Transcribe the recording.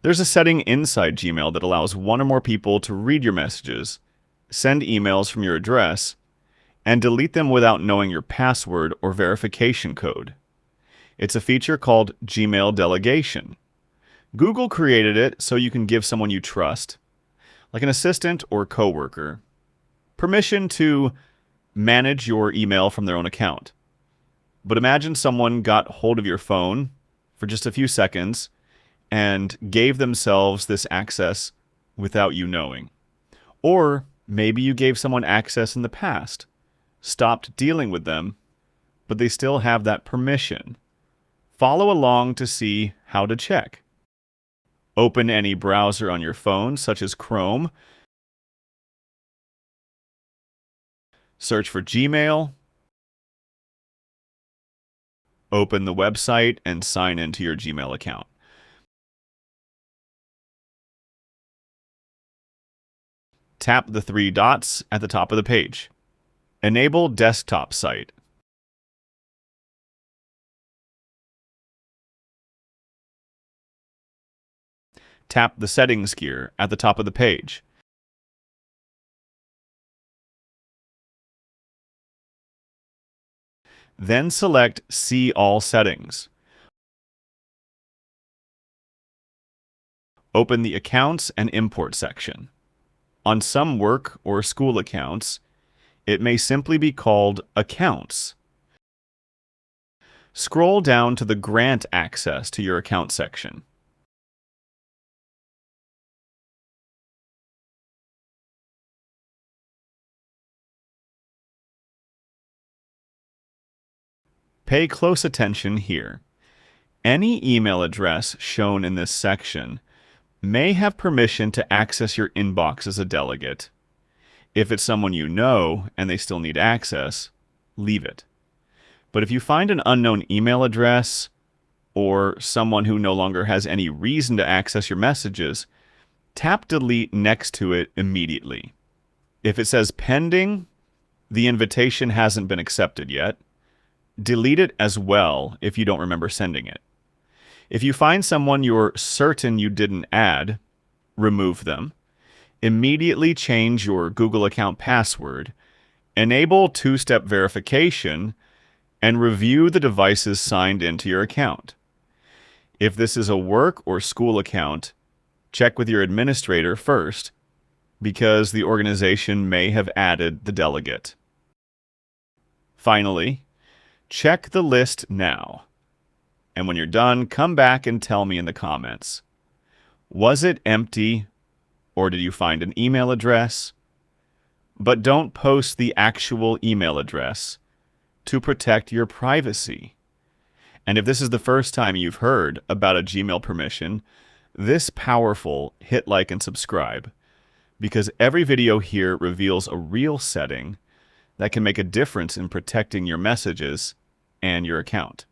There's a setting inside Gmail that allows one or more people to read your messages, send emails from your address, and delete them without knowing your password or verification code. It's a feature called Gmail Delegation. Google created it so you can give someone you trust, like an assistant or coworker, permission to manage your email from their own account. But imagine someone got hold of your phone for just a few seconds and gave themselves this access without you knowing. Or maybe you gave someone access in the past, stopped dealing with them, but they still have that permission. Follow along to see how to check. Open any browser on your phone, such as Chrome. Search for Gmail. Open the website and sign into your Gmail account. Tap the three dots at the top of the page. Enable Desktop Site. Tap the Settings gear at the top of the page. Then select See All Settings. Open the Accounts and Import section. On some work or school accounts, it may simply be called Accounts. Scroll down to the Grant Access to your account section. Pay close attention here. Any email address shown in this section may have permission to access your inbox as a delegate. If it's someone you know and they still need access, leave it. But if you find an unknown email address or someone who no longer has any reason to access your messages, tap Delete next to it immediately. If it says pending, the invitation hasn't been accepted yet. Delete it as well if you don't remember sending it. If you find someone you're certain you didn't add, remove them. Immediately change your Google account password, enable two-step verification, and review the devices signed into your account. If this is a work or school account, check with your administrator first, because the organization may have added the delegate. Finally, check the list now. And when you're done, come back and tell me in the comments. Was it empty, or did you find an email address? But don't post the actual email address to protect your privacy. And if this is the first time you've heard about a Gmail permission, this powerful, hit like and subscribe, because every video here reveals a real setting that can make a difference in protecting your messages and your account.